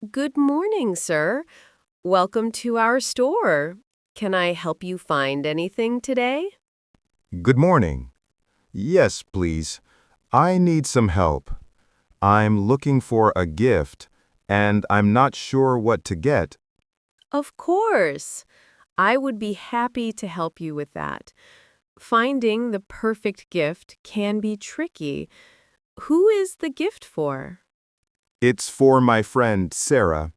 Good morning, sir. Welcome to our store. Can I help you find anything today? Good morning. Yes, please. I need some help. I'm looking for a gift, and I'm not sure what to get. Of course. I would be happy to help you with that. Finding the perfect gift can be tricky. Who is the gift for? It's for my friend, Sarah.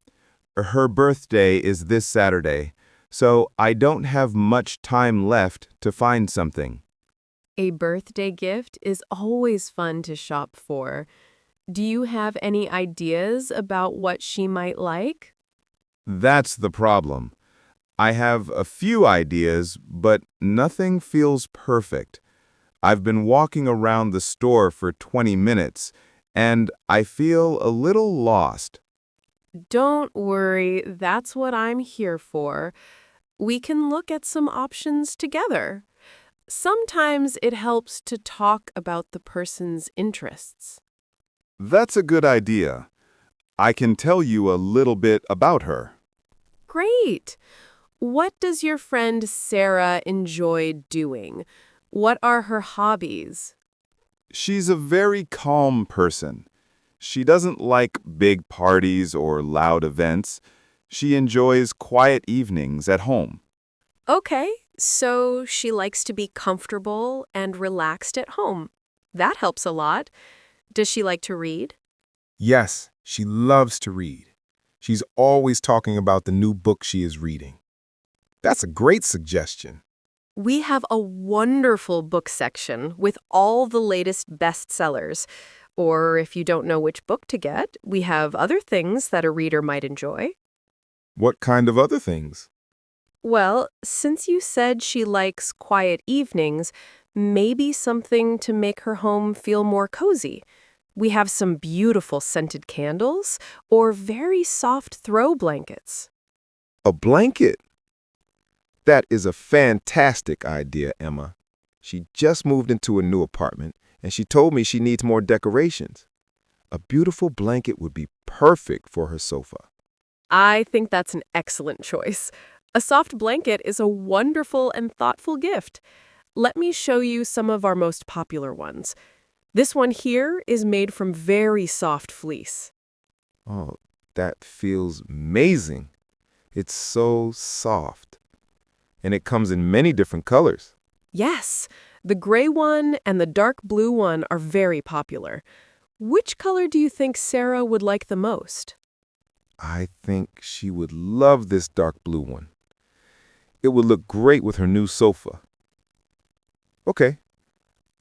Her birthday is this Saturday, so I don't have much time left to find something. A birthday gift is always fun to shop for. Do you have any ideas about what she might like? That's the problem. I have a few ideas, but nothing feels perfect. I've been walking around the store for 20 minutes, and I feel a little lost. Don't worry, that's what I'm here for. We can look at some options together. Sometimes it helps to talk about the person's interests. That's a good idea. I can tell you a little bit about her. Great! What does your friend Sarah enjoy doing? What are her hobbies? She's a very calm person. She doesn't like big parties or loud events. She enjoys quiet evenings at home. Okay, so she likes to be comfortable and relaxed at home. That helps a lot. Does she like to read? Yes, she loves to read. She's always talking about the new book she is reading. That's a great suggestion. We have a wonderful book section with all the latest bestsellers. Or if you don't know which book to get, we have other things that a reader might enjoy. What kind of other things? Well, since you said she likes quiet evenings, maybe something to make her home feel more cozy. We have some beautiful scented candles or very soft throw blankets. A blanket. That is a fantastic idea, Emma. She just moved into a new apartment, and she told me she needs more decorations. A beautiful blanket would be perfect for her sofa. I think that's an excellent choice. A soft blanket is a wonderful and thoughtful gift. Let me show you some of our most popular ones. This one here is made from very soft fleece. Oh, that feels amazing. It's so soft. And it comes in many different colors. Yes, the gray one and the dark blue one are very popular. Which color do you think Sarah would like the most? I think she would love this dark blue one. It would look great with her new sofa. Okay,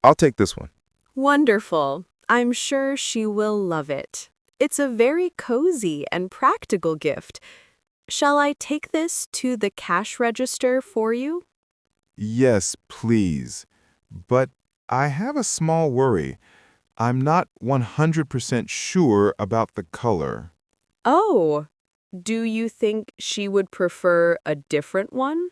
I'll take this one. Wonderful. I'm sure she will love it. It's a very cozy and practical gift. Shall I take this to the cash register for you? Yes, please. But I have a small worry. I'm not 100% sure about the color. Oh, do you think she would prefer a different one?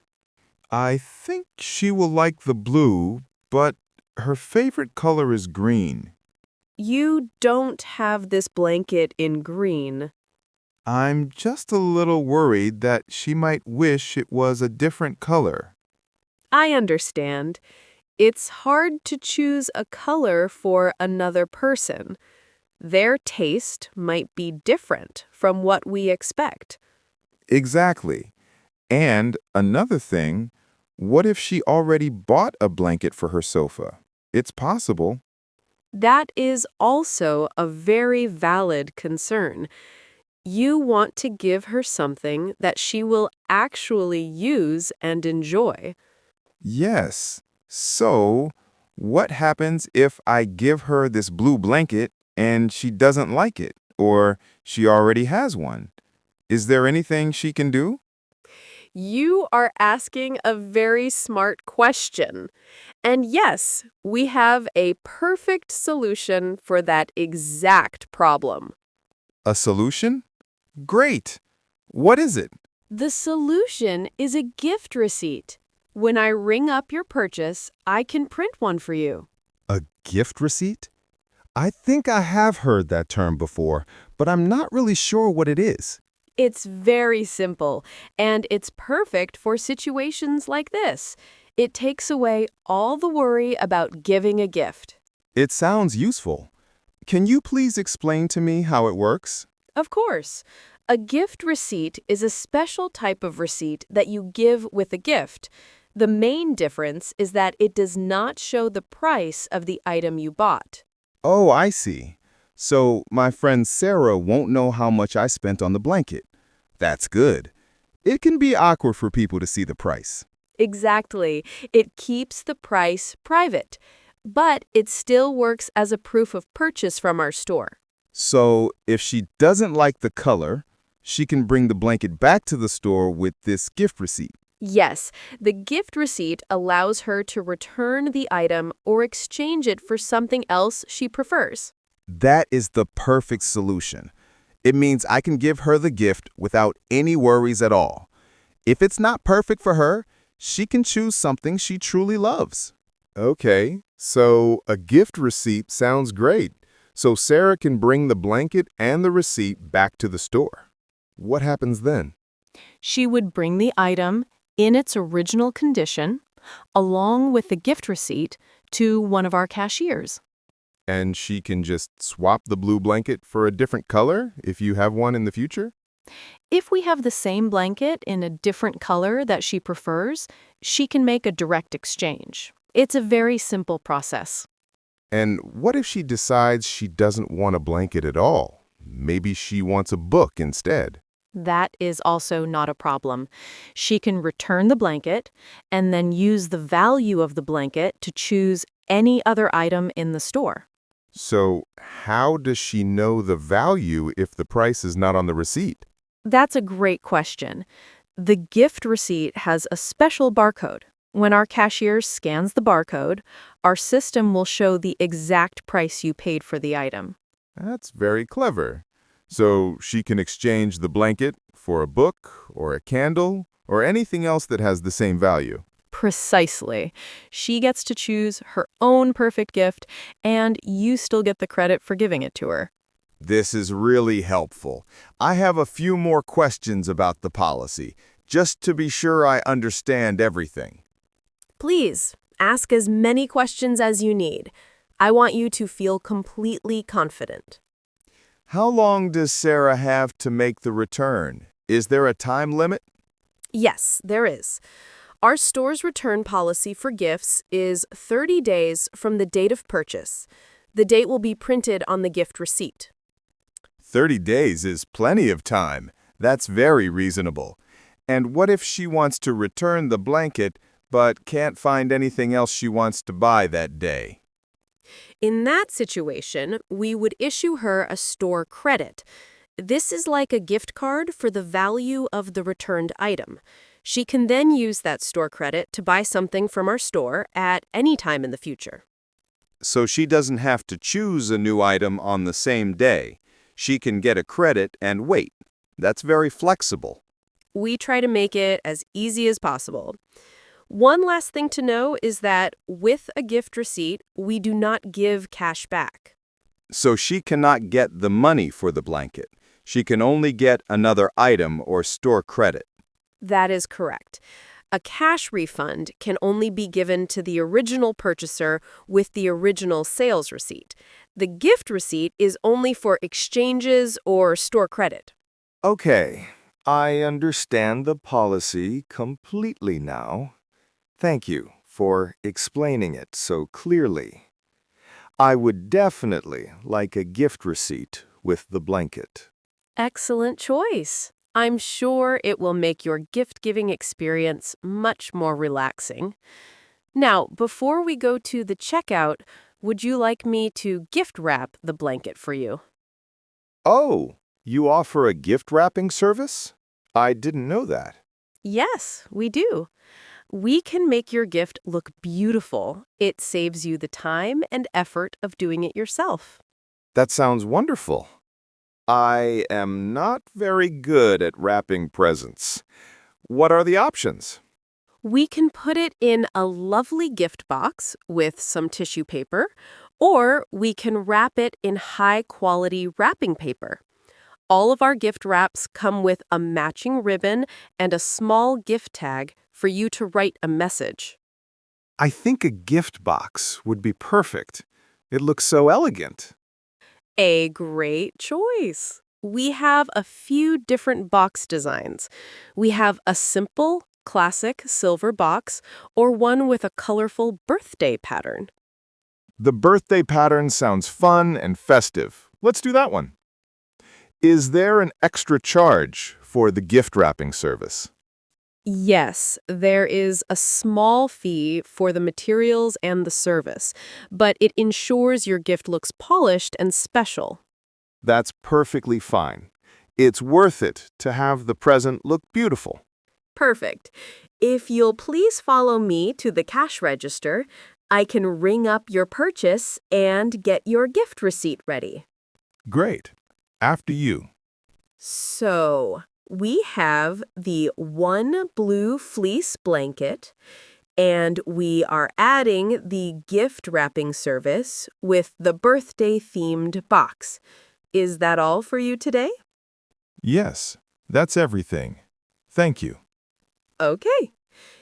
I think she will like the blue, but her favorite color is green. You don't have this blanket in green. I'm just a little worried that she might wish it was a different color. I understand. It's hard to choose a color for another person. Their taste might be different from what we expect. Exactly. And another thing, what if she already bought a blanket for her sofa? It's possible. That is also a very valid concern. You want to give her something that she will actually use and enjoy. Yes. So, what happens if I give her this blue blanket and she doesn't like it, or she already has one? Is there anything she can do? You are asking a very smart question. And yes, we have a perfect solution for that exact problem. A solution? Great. What is it? The solution is a gift receipt. When I ring up your purchase, I can print one for you. A gift receipt? I think I have heard that term before, but I'm not really sure what it is. It's very simple, and it's perfect for situations like this. It takes away all the worry about giving a gift. It sounds useful. Can you please explain to me how it works? Of course, a gift receipt is a special type of receipt that you give with a gift. The main difference is that it does not show the price of the item you bought. Oh, I see. So my friend Sarah won't know how much I spent on the blanket. That's good. It can be awkward for people to see the price. Exactly. It keeps the price private, but it still works as a proof of purchase from our store. So if she doesn't like the color, she can bring the blanket back to the store with this gift receipt. Yes, the gift receipt allows her to return the item or exchange it for something else she prefers. That is the perfect solution. It means I can give her the gift without any worries at all. If it's not perfect for her, she can choose something she truly loves. Okay, so a gift receipt sounds great. So Sarah can bring the blanket and the receipt back to the store. What happens then? She would bring the item in its original condition, along with the gift receipt, to one of our cashiers. And she can just swap the blue blanket for a different color if you have one in the future? If we have the same blanket in a different color that she prefers, she can make a direct exchange. It's a very simple process. And what if she decides she doesn't want a blanket at all? Maybe she wants a book instead. That is also not a problem. She can return the blanket and then use the value of the blanket to choose any other item in the store. So how does she know the value if the price is not on the receipt? That's a great question. The gift receipt has a special barcode. When our cashier scans the barcode, our system will show the exact price you paid for the item. That's very clever. So she can exchange the blanket for a book or a candle or anything else that has the same value. Precisely. She gets to choose her own perfect gift, and you still get the credit for giving it to her. This is really helpful. I have a few more questions about the policy, just to be sure I understand everything. Please, ask as many questions as you need. I want you to feel completely confident. How long does Sarah have to make the return? Is there a time limit? Yes, there is. Our store's return policy for gifts is 30 days from the date of purchase. The date will be printed on the gift receipt. 30 days is plenty of time. That's very reasonable. And what if she wants to return the blanket but can't find anything else she wants to buy that day? In that situation, we would issue her a store credit. This is like a gift card for the value of the returned item. She can then use that store credit to buy something from our store at any time in the future. So she doesn't have to choose a new item on the same day. She can get a credit and wait. That's very flexible. We try to make it as easy as possible. One last thing to know is that with a gift receipt, we do not give cash back. So she cannot get the money for the blanket. She can only get another item or store credit. That is correct. A cash refund can only be given to the original purchaser with the original sales receipt. The gift receipt is only for exchanges or store credit. Okay, I understand the policy completely now. Thank you for explaining it so clearly. I would definitely like a gift receipt with the blanket. Excellent choice. I'm sure it will make your gift-giving experience much more relaxing. Now, before we go to the checkout, would you like me to gift wrap the blanket for you? Oh, you offer a gift wrapping service? I didn't know that. Yes, we do. We can make your gift look beautiful. It saves you the time and effort of doing it yourself. That sounds wonderful. I am not very good at wrapping presents. What are the options? We can put it in a lovely gift box with some tissue paper, or we can wrap it in high-quality wrapping paper. All of our gift wraps come with a matching ribbon and a small gift tag for you to write a message. I think a gift box would be perfect. It looks so elegant. A great choice. We have a few different box designs. We have a simple, classic silver box or one with a colorful birthday pattern. The birthday pattern sounds fun and festive. Let's do that one. Is there an extra charge for the gift wrapping service? Yes, there is a small fee for the materials and the service, but it ensures your gift looks polished and special. That's perfectly fine. It's worth it to have the present look beautiful. Perfect. If you'll please follow me to the cash register, I can ring up your purchase and get your gift receipt ready. Great. After you. So, we have the one blue fleece blanket, and we are adding the gift wrapping service with the birthday-themed box. Is that all for you today? Yes, that's everything. Thank you. Okay.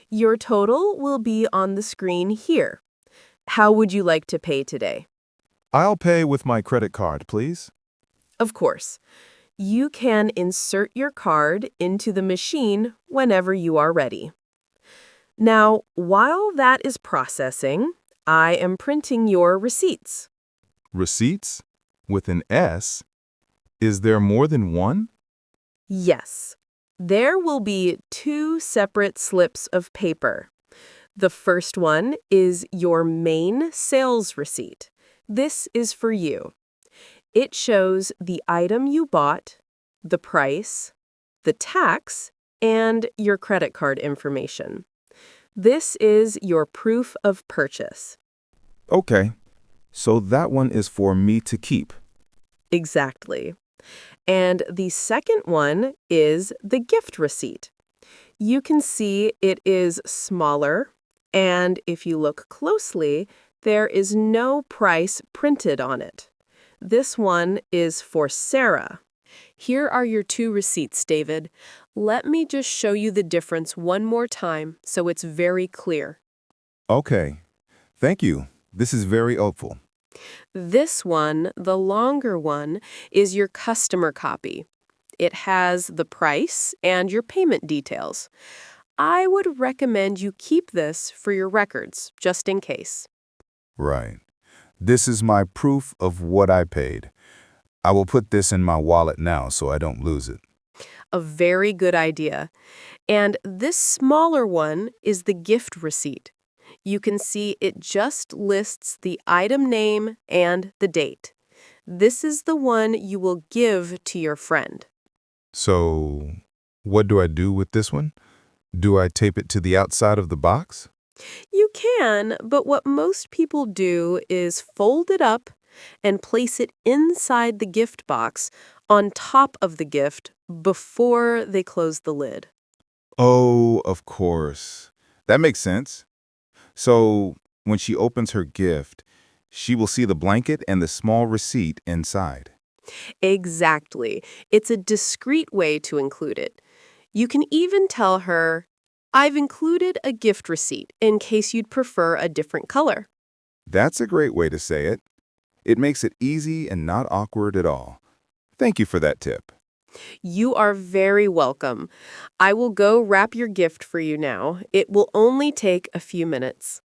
Your total will be on the screen here. How would you like to pay today? I'll pay with my credit card, please. Of course. You can insert your card into the machine whenever you are ready. Now, while that is processing, I am printing your receipts. Receipts? With an S? Is there more than one? Yes, there will be 2 separate slips of paper. The first one is your main sales receipt. This is for you. It shows the item you bought, the price, the tax, and your credit card information. This is your proof of purchase. Okay, so that one is for me to keep. Exactly. And the second one is the gift receipt. You can see it is smaller, and if you look closely, there is no price printed on it. This one is for Sarah. Here are your 2 receipts, David. Let me just show you the difference one more time so it's very clear. Okay, thank you. This is very helpful. This one, the longer one, is your customer copy. It has the price and your payment details. I would recommend you keep this for your records, just in case. Right. This is my proof of what I paid. I will put this in my wallet now so I don't lose it. A very good idea. And this smaller one is the gift receipt. You can see it just lists the item name and the date. This is the one you will give to your friend. So, what do I do with this one? Do I tape it to the outside of the box? You can, but what most people do is fold it up and place it inside the gift box on top of the gift before they close the lid. Oh, of course. That makes sense. So, when she opens her gift, she will see the blanket and the small receipt inside. Exactly. It's a discreet way to include it. You can even tell her, I've included a gift receipt in case you'd prefer a different color. That's a great way to say it. It makes it easy and not awkward at all. Thank you for that tip. You are very welcome. I will go wrap your gift for you now. It will only take a few minutes.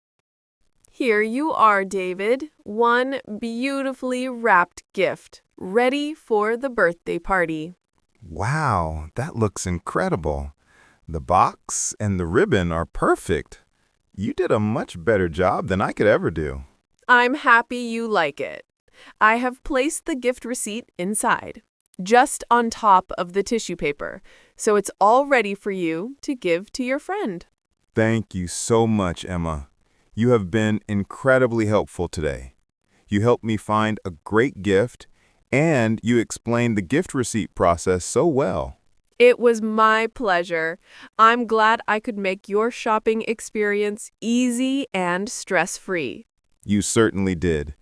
Here you are, David. One beautifully wrapped gift, ready for the birthday party. Wow, that looks incredible. The box and the ribbon are perfect. You did a much better job than I could ever do. I'm happy you like it. I have placed the gift receipt inside, just on top of the tissue paper, so it's all ready for you to give to your friend. Thank you so much, Emma. You have been incredibly helpful today. You helped me find a great gift, and you explained the gift receipt process so well. It was my pleasure. I'm glad I could make your shopping experience easy and stress-free. You certainly did.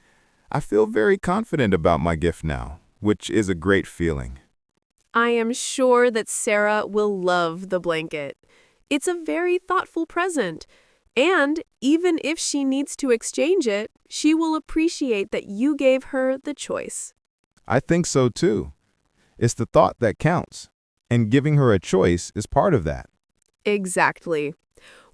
I feel very confident about my gift now, which is a great feeling. I am sure that Sarah will love the blanket. It's a very thoughtful present. And even if she needs to exchange it, she will appreciate that you gave her the choice. I think so too. It's the thought that counts, and giving her a choice is part of that. Exactly.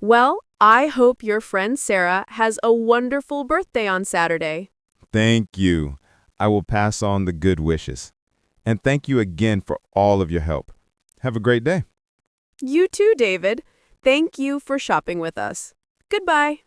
Well, I hope your friend Sarah has a wonderful birthday on Saturday. Thank you. I will pass on the good wishes. And thank you again for all of your help. Have a great day. You too, David. Thank you for shopping with us. Goodbye.